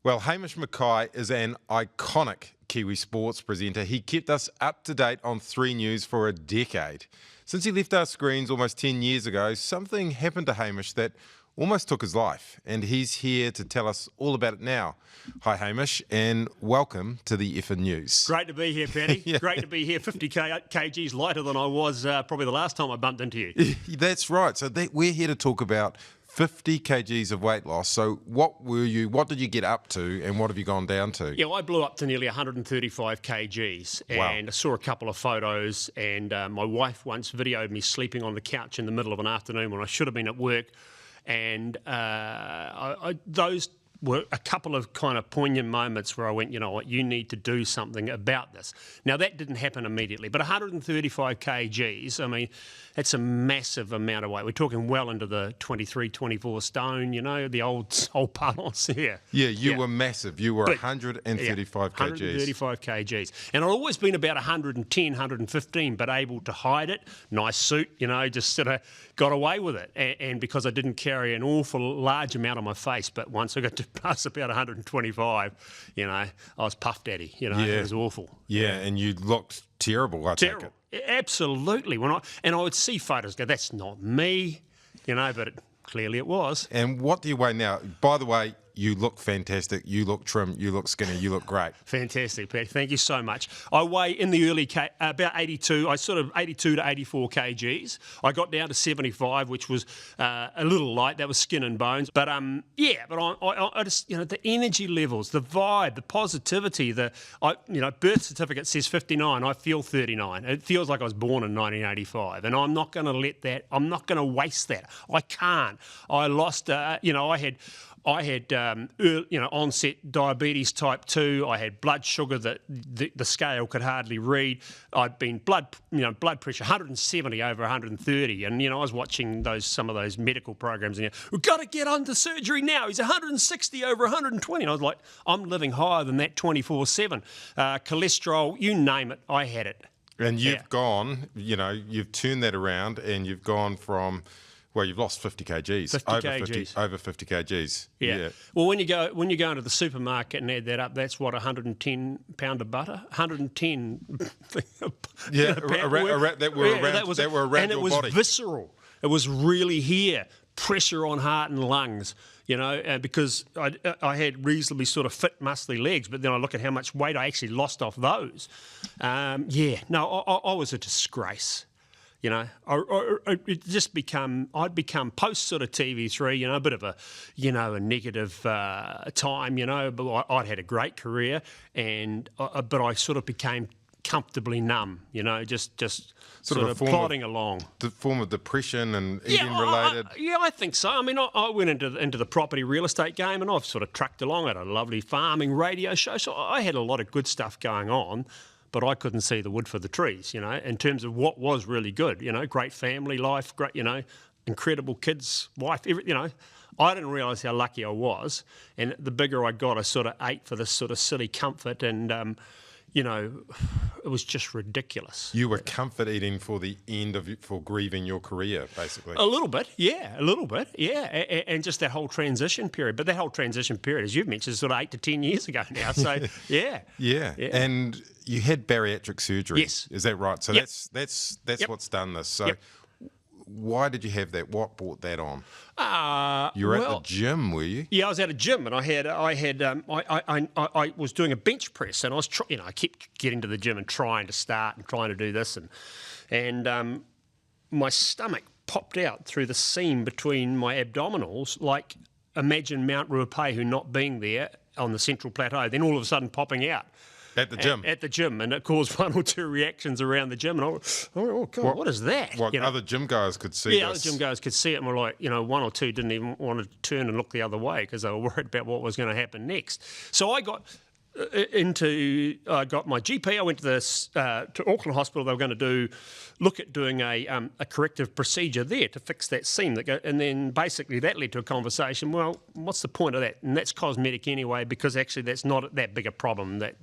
Well, Hamish Mackay is an iconic Kiwi sports presenter. He kept us up to date on 3 News for a decade. Since he left our screens almost 10 years ago, something happened to Hamish that almost took his life, and he's here to tell us all about it now. Hi, Hamish, and welcome to the Effin News. Great to be here, Paddy. Yeah. Great to be here. 50 kgs lighter than I was probably the last time I bumped into you. That's right. So we're here to talk about 50 kgs of weight loss. So what did you get up to, and what have you gone down to? Yeah, I blew up to nearly 135 kgs, and Wow. I saw a couple of photos, and my wife once videoed me sleeping on the couch in the middle of an afternoon when I should have been at work, and those were a couple of kind of poignant moments where I went, you know what, you need to do something about this. Now, that didn't happen immediately, but 135 kgs, I mean, that's a massive amount of weight. We're talking well into the 23, 24 stone, you know, the old balance here. Yeah, you were massive. You were But- 135 kgs. 135 kgs. And I've always been about 110, 115, but able to hide it. Nice suit, you know, just sort of got away with it. And because I didn't carry an awful large amount on my face, but once I got to pass about 125, you know, I was Puff Daddy, you know, Yeah. it was awful. Yeah, and you looked terrible, I take Terrible. it. Absolutely. I would see photos go, that's not me, you know, but clearly it was. And what do you weigh now? By the way, you look fantastic. You look trim. You look skinny. You look great. Fantastic, Pat. Thank you so much. I weigh in the early, about 82, 82 to 84 kgs. I got down to 75, which was a little light. That was skin and bones. But I just, you know, the energy levels, the vibe, the positivity, birth certificate says 59. I feel 39. It feels like I was born in 1985. And I'm not going to let that, I'm not going to waste that. I can't. I lost, I had onset diabetes type 2. I had blood sugar that the scale could hardly read. I'd been blood pressure 170 over 130, and I was watching some of those medical programs, and we've got to get under surgery now. He's 160 over 120, and I was like, I'm living higher than that 24/7. Cholesterol, you name it, I had it. And you've gone, you've turned that around, and you've gone from, well, you've lost 50 kgs. 50 kgs. Over 50 kgs. Yeah. Well, when you go into the supermarket and add that up, that's what, 110 pound of butter, 110. Yeah, that were around and your it was body. Visceral. It was really here, pressure on heart and lungs. Because I had reasonably sort of fit, muscly legs, but then I look at how much weight I actually lost off those. I was a disgrace. I'd become post sort of TV3, a bit of a negative time, but I'd had a great career, but I sort of became comfortably numb, just sort of plodding along. The form of depression and eating related. I think so. I mean, I went into the property real estate game, and I've sort of trucked along at a lovely farming radio show, so I had a lot of good stuff going on. But I couldn't see the wood for the trees, in terms of what was really good, great family life, great, incredible kids, wife, I didn't realise how lucky I was. And the bigger I got, I sort of ate for this sort of silly comfort, and, it was just ridiculous. You were comfort eating for the end for grieving your career, basically. A little bit, yeah. And just that whole transition period. But that whole transition period, as you've mentioned, is sort of 8 to 10 years ago now. So, yeah. Yeah. And you had bariatric surgery. Yes. Is that right? So Yep. that's Yep. what's done this. So Yep. why did you have that? What brought that on? You were well, at the gym, were you? Yeah, I was at a gym, and I was doing a bench press, and I was I kept getting to the gym and trying to do this, and my stomach popped out through the seam between my abdominals, like imagine Mount Ruapehu not being there on the Central Plateau, then all of a sudden popping out. At the gym? At the gym, and it caused 1 or 2 reactions around the gym, and I went, oh God, what is that? What, other gym guys could see Yeah, this? other gym guys could see it, and were like, 1 or 2 didn't even want to turn and look the other way because they were worried about what was going to happen next. So I got got my GP. I went to Auckland Hospital. They were going to look at doing a corrective procedure there to fix that seam and then basically that led to a conversation. Well, what's the point of that? And that's cosmetic anyway, because actually that's not that big a problem. But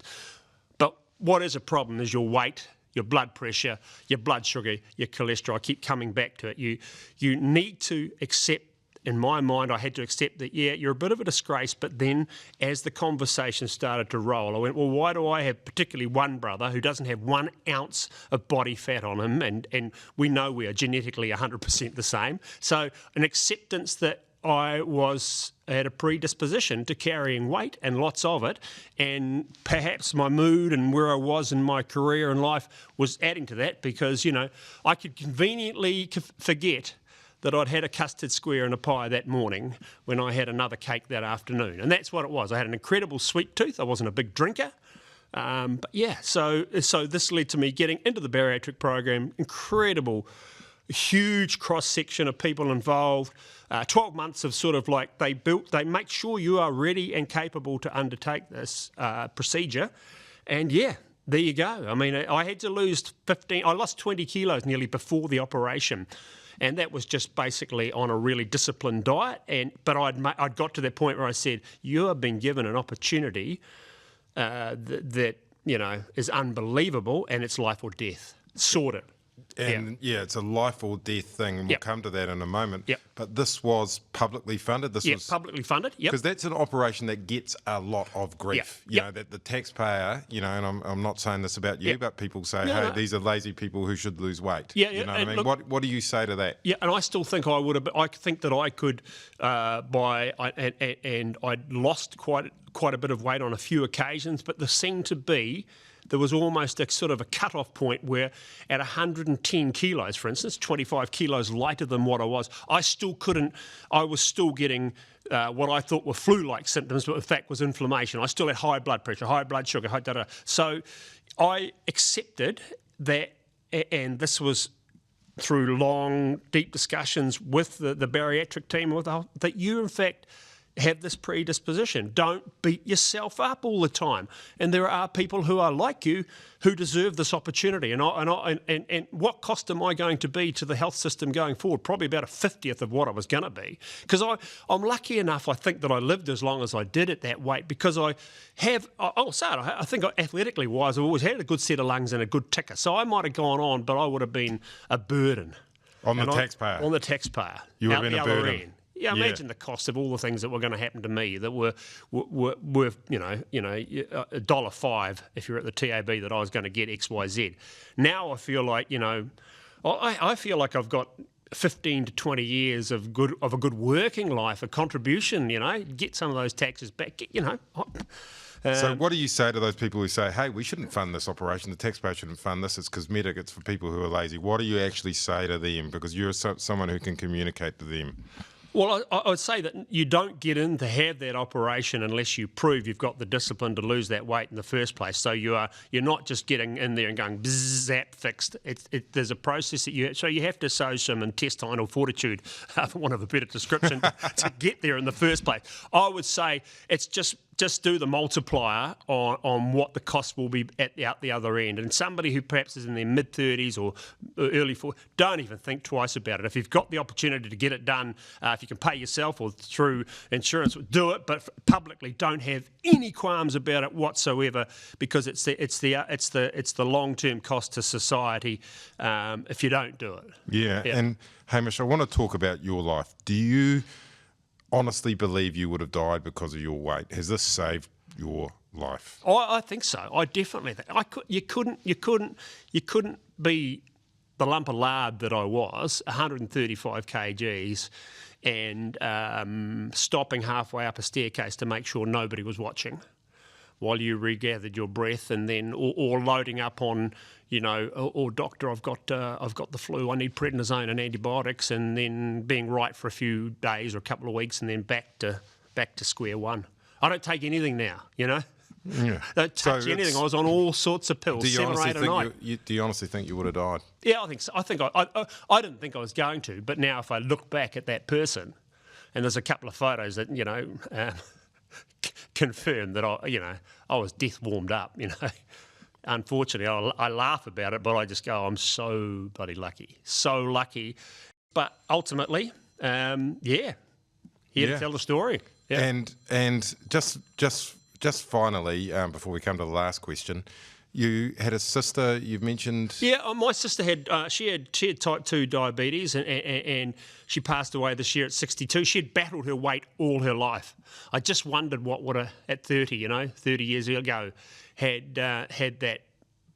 what is a problem is your weight, your blood pressure, your blood sugar, your cholesterol. I keep coming back to it. You need to accept in my mind, I had to accept that, yeah, you're a bit of a disgrace. But then as the conversation started to roll, I went, well, why do I have particularly one brother who doesn't have 1 ounce of body fat on him? And we know we are genetically 100% the same. So an acceptance that I had a predisposition to carrying weight and lots of it, and perhaps my mood and where I was in my career and life was adding to that, because, I could conveniently forget that I'd had a custard square and a pie that morning when I had another cake that afternoon. And that's what it was. I had an incredible sweet tooth. I wasn't a big drinker. But yeah, so this led to me getting into the bariatric program. Incredible, huge cross-section of people involved. 12 months of sort of like they make sure you are ready and capable to undertake this procedure. And yeah, there you go. I mean, I had to lose I lost 20 kilos nearly before the operation. And that was just basically on a really disciplined diet. But I'd got to that point where I said, you have been given an opportunity that is unbelievable, and it's life or death. Sort it. And yeah, it's a life or death thing, and we'll come to that in a moment. Yep. But this was publicly funded. This was publicly funded. Yep. Because that's an operation that gets a lot of grief. You know, that the taxpayer, and I'm not saying this about you, but people say, hey, these are lazy people who should lose weight. Yeah, you know what I mean? Look, what do you say to that? Yeah, and I still think I would have. I think that I could and I'd lost quite a bit of weight on a few occasions, but there seemed to be. There was almost a sort of a cut-off point where at 110 kilos, for instance, 25 kilos lighter than what I was was still getting what I thought were flu-like symptoms, but in fact was inflammation. I still had high blood pressure, high blood sugar, So I accepted that, and this was through long, deep discussions with the bariatric team, that you, in fact, have this predisposition. Don't beat yourself up all the time. And there are people who are like you who deserve this opportunity. And what cost am I going to be to the health system going forward? Probably about a 50th of what I was going to be. Because I'm lucky enough, I think, that I lived as long as I did at that weight, because I think athletically wise, I've always had a good set of lungs and a good ticker. So I might have gone on, but I would have been a burden. On the taxpayer. On the taxpayer. You would have been a burden. Yeah, imagine the cost of all the things that were going to happen to me that were $1.05 if you're at the TAB that I was going to get XYZ. Now I feel like I feel like I've got 15 to 20 years of a good working life, a contribution. Get some of those taxes back. So what do you say to those people who say, hey, we shouldn't fund this operation, the taxpayer shouldn't fund this, it's cosmetic, it's for people who are lazy? What do you actually say to them? Because you're someone who can communicate to them. Well, I would say that you don't get in to have that operation unless you prove you've got the discipline to lose that weight in the first place. So you're not just getting in there and going bzz, zap, fixed. There's a process that you have to show some intestinal fortitude, for want of a better description, to get there in the first place. I would say it's just do the multiplier on what the cost will be out the other end. And somebody who perhaps is in their mid-30s or early 40s, don't even think twice about it. If you've got the opportunity to get it done, if you can pay yourself or through insurance, do it. But publicly, don't have any qualms about it whatsoever, because it's the long-term cost to society if you don't do it. Yeah. And Hamish, I want to talk about your life. Do you honestly believe you would have died because of your weight? Has this saved your life? I think so. I definitely think. You couldn't be the lump of lard that I was, 135 kgs, and stopping halfway up a staircase to make sure nobody was watching while you regathered your breath, and then or loading up on, doctor, I've got the flu, I need prednisone and antibiotics, and then being right for a few days or a couple of weeks, and then back to square one. I don't take anything now, Yeah. Don't touch anything. I was on all sorts of pills, 7 or 8 a night. Do you honestly think you would have died? Yeah, I think so. I didn't think I was going to, but now if I look back at that person, and there's a couple of photos that confirm that I was death warmed up. Unfortunately, I laugh about it, but I just go, I'm so bloody lucky, so lucky. But ultimately, here to tell the story. Yeah. And just finally, before we come to the last question, You had a sister, you've mentioned. Yeah, my sister had she had type 2 diabetes, and she passed away this year at 62. She had battled her weight all her life. I just wondered what would have, at 30, 30 years ago, had that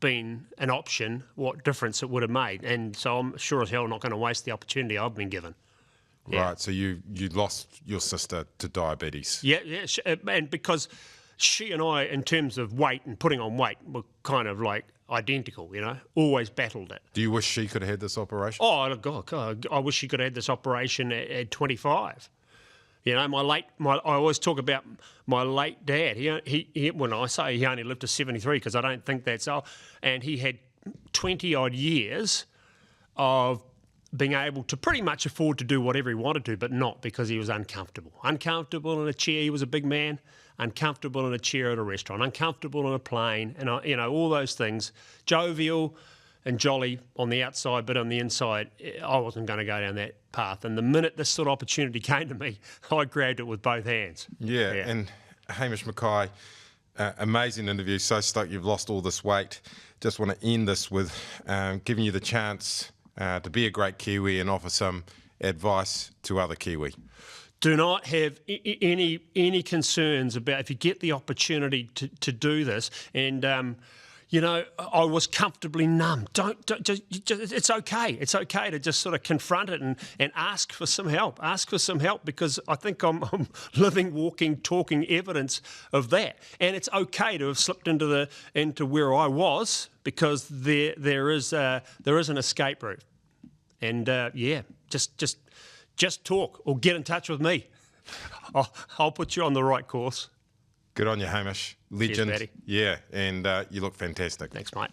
been an option, what difference it would have made. And so I'm sure as hell not going to waste the opportunity I've been given. Yeah. Right, so you lost your sister to diabetes. Yeah, and because she and I, in terms of weight and putting on weight, were kind of like identical, always battled it. Do you wish she could have had this operation? Oh, God, I wish she could have had this operation at 25. I always talk about my late dad. He when I say he only lived to 73, because I don't think that's old, and he had 20-odd years of being able to pretty much afford to do whatever he wanted to, but not because he was uncomfortable. Uncomfortable in a chair, he was a big man, uncomfortable in a chair at a restaurant, uncomfortable on a plane, and all those things. Jovial and jolly on the outside, but on the inside, I wasn't going to go down that path. And the minute this sort of opportunity came to me, I grabbed it with both hands. Yeah. And Hamish Mackay, amazing interview. So stoked you've lost all this weight. Just want to end this with giving you the chance to be a great Kiwi and offer some advice to other Kiwi. Do not have any concerns about if you get the opportunity to do this. And I was comfortably numb. It's okay. It's okay to just sort of confront it and ask for some help. Ask for some help, because I think I'm living, walking, talking evidence of that. And it's okay to have slipped into where I was, because there is an escape route. And just talk or get in touch with me. I'll put you on the right course. Good on you, Hamish. Legend. Cheers, Matty. Yeah, and you look fantastic. Thanks, mate.